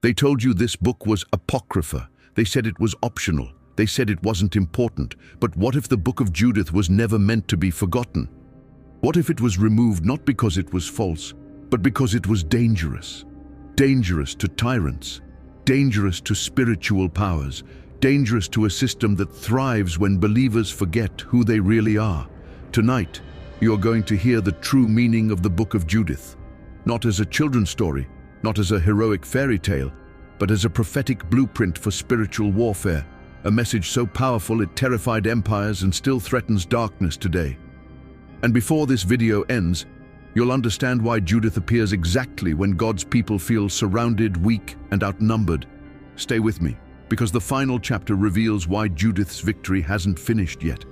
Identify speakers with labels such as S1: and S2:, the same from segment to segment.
S1: They told you this book was apocrypha. They said it was optional. They said it wasn't important. But what if the Book of Judith was never meant to be forgotten? What if it was removed not because it was false, but because it was dangerous? Dangerous to tyrants, dangerous to spiritual powers, dangerous to a system that thrives when believers forget who they really are. Tonight, you're going to hear the true meaning of the Book of Judith, not as a children's story, not as a heroic fairy tale, but as a prophetic blueprint for spiritual warfare, a message so powerful it terrified empires and still threatens darkness today. And before this video ends, you'll understand why Judith appears exactly when God's people feel surrounded, weak, and outnumbered. Stay with me, because the final chapter reveals why Judith's victory hasn't finished yet.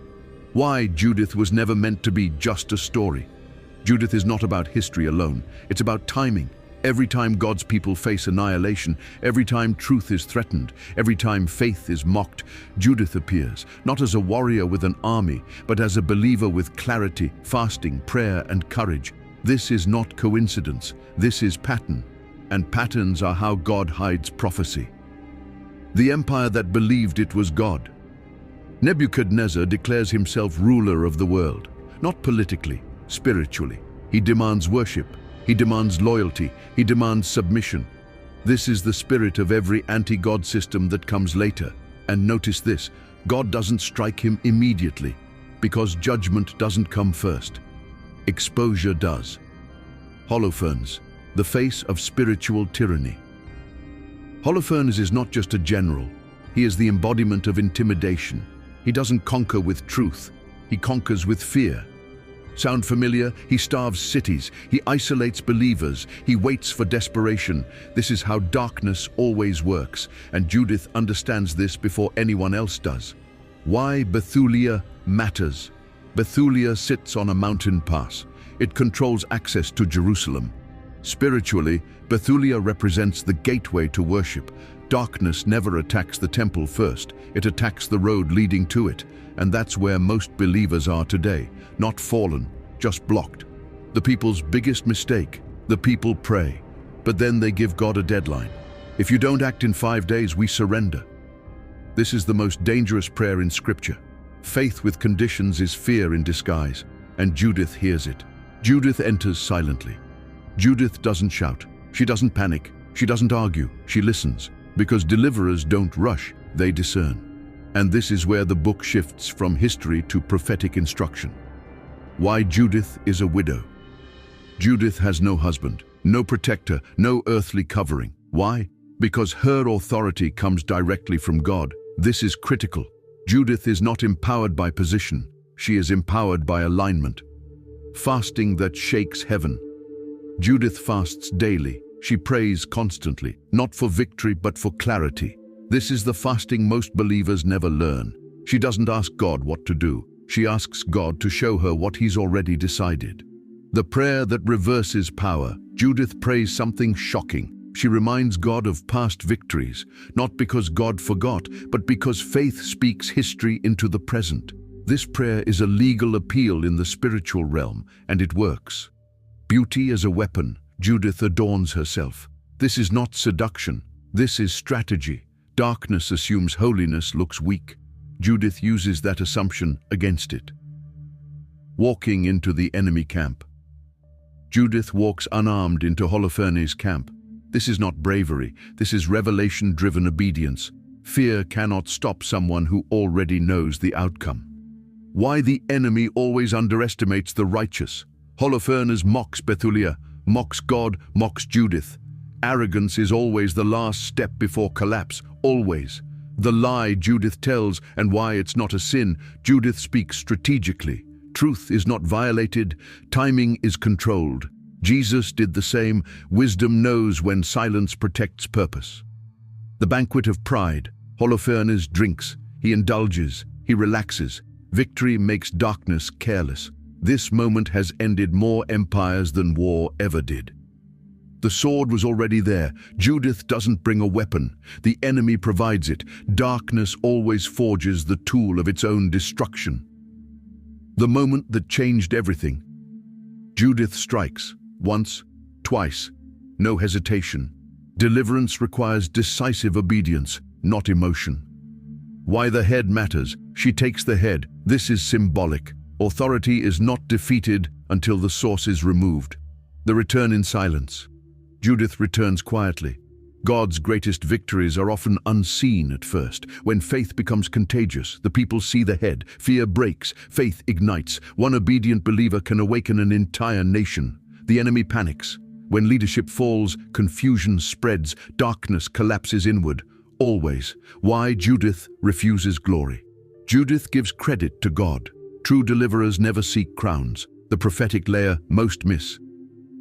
S1: Why Judith was never meant to be just a story. Judith is not about history alone. It's about timing. Every time God's people face annihilation, every time truth is threatened, every time faith is mocked, Judith appears, not as a warrior with an army, but as a believer with clarity, fasting, prayer, and courage. This is not coincidence. This is pattern. And patterns are how God hides prophecy. The empire that believed it was God. Nebuchadnezzar declares himself ruler of the world, not politically, spiritually. He demands worship. He demands loyalty. He demands submission. This is the spirit of every anti-God system that comes later. And notice this, God doesn't strike him immediately, because judgment doesn't come first. Exposure does. Holofernes, the face of spiritual tyranny. Holofernes is not just a general. He is the embodiment of intimidation. He doesn't conquer with truth. He conquers with fear. Sound familiar? He starves cities. He isolates believers. He waits for desperation. This is how darkness always works, and Judith understands this before anyone else does. Why Bethulia matters. Bethulia sits on a mountain pass. It controls access to Jerusalem. Spiritually, Bethulia represents the gateway to worship. Darkness never attacks the temple first. It attacks the road leading to it. And that's where most believers are today. Not fallen, just blocked. The people's biggest mistake, the people pray, but then they give God a deadline. If you don't act in 5 days, we surrender. This is the most dangerous prayer in Scripture. Faith with conditions is fear in disguise, and Judith hears it. Judith enters silently. Judith doesn't shout. She doesn't panic. She doesn't argue. She listens, because deliverers don't rush, they discern. And this is where the book shifts from history to prophetic instruction. Why Judith is a widow. Judith has no husband, no protector, no earthly covering. Why? Because her authority comes directly from God. This is critical. Judith is not empowered by position. She is empowered by alignment. Fasting that shakes heaven. Judith fasts daily. She prays constantly, not for victory but for clarity. This is the fasting most believers never learn. She doesn't ask God what to do. She asks God to show her what He's already decided. The prayer that reverses power. Judith prays something shocking. She reminds God of past victories, not because God forgot, but because faith speaks history into the present. This prayer is a legal appeal in the spiritual realm, and it works. Beauty as a weapon. Judith adorns herself. This is not seduction. This is strategy. Darkness assumes holiness looks weak. Judith uses that assumption against it. Walking into the enemy camp. Judith walks unarmed into Holofernes' camp. This is not bravery. This is revelation-driven obedience. Fear cannot stop someone who already knows the outcome. Why the enemy always underestimates the righteous. Holofernes mocks Bethulia, mocks God, mocks Judith. Arrogance is always the last step before collapse, always. The lie Judith tells and why it's not a sin. Judith speaks strategically. Truth is not violated, timing is controlled. Jesus did the same. Wisdom knows when silence protects purpose. The banquet of pride. Holofernes drinks, he indulges, he relaxes. Victory makes darkness careless. This moment has ended more empires than war ever did. The sword was already there. Judith doesn't bring a weapon. The enemy provides it. Darkness always forges the tool of its own destruction. The moment that changed everything. Judith strikes. Once, twice. No hesitation. Deliverance requires decisive obedience, not emotion. Why the head matters. She takes the head. This is symbolic. Authority is not defeated until the source is removed. The return in silence. Judith returns quietly. God's greatest victories are often unseen at first. When faith becomes contagious, the people see the head. Fear breaks, faith ignites. One obedient believer can awaken an entire nation. The enemy panics. When leadership falls, confusion spreads, darkness collapses inward. Always. Why Judith refuses glory. Judith gives credit to God. True deliverers never seek crowns. The prophetic layer most miss.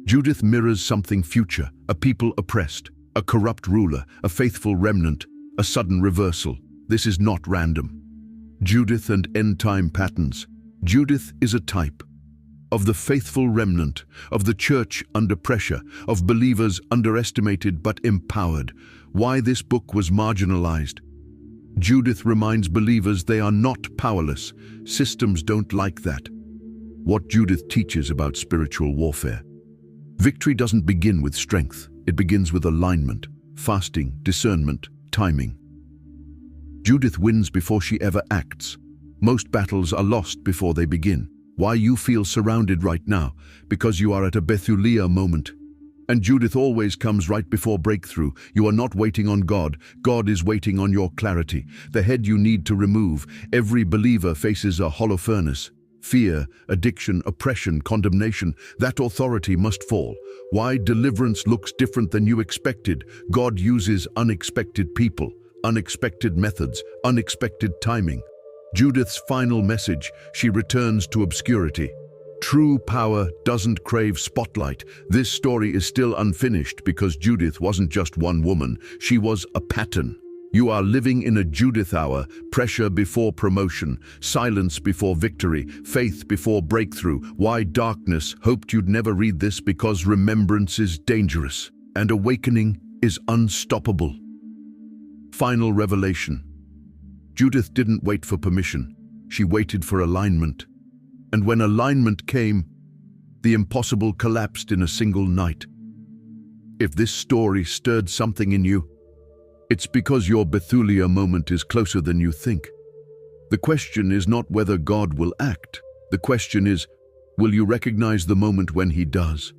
S1: Judith mirrors something future, a people oppressed, a corrupt ruler, a faithful remnant, a sudden reversal. This is not random. Judith and end-time patterns. Judith is a type of the faithful remnant, of the church under pressure, of believers underestimated but empowered. Why this book was marginalized. Judith reminds believers they are not powerless. Systems don't like that. What Judith teaches about spiritual warfare. Victory doesn't begin with strength. It begins with alignment, fasting, discernment, timing. Judith wins before she ever acts. Most battles are lost before they begin. Why you feel surrounded right now? Because you are at a Bethulia moment. And Judith always comes right before breakthrough. You are not waiting on God. God is waiting on your clarity. The head you need to remove. Every believer faces a Holofernes. Fear, addiction, oppression, condemnation. That authority must fall. Why deliverance looks different than you expected. God uses unexpected people, unexpected methods, unexpected timing. Judith's final message, she returns to obscurity. True power doesn't crave spotlight. This story is still unfinished because Judith wasn't just one woman, she was a pattern. You are living in a Judith hour, pressure before promotion, silence before victory, faith before breakthrough. Why darkness hoped you'd never read this? Because remembrance is dangerous and awakening is unstoppable. Final revelation. Judith didn't wait for permission. She waited for alignment. And when alignment came, the impossible collapsed in a single night. If this story stirred something in you, it's because your Bethulia moment is closer than you think. The question is not whether God will act. The question is, will you recognize the moment when He does?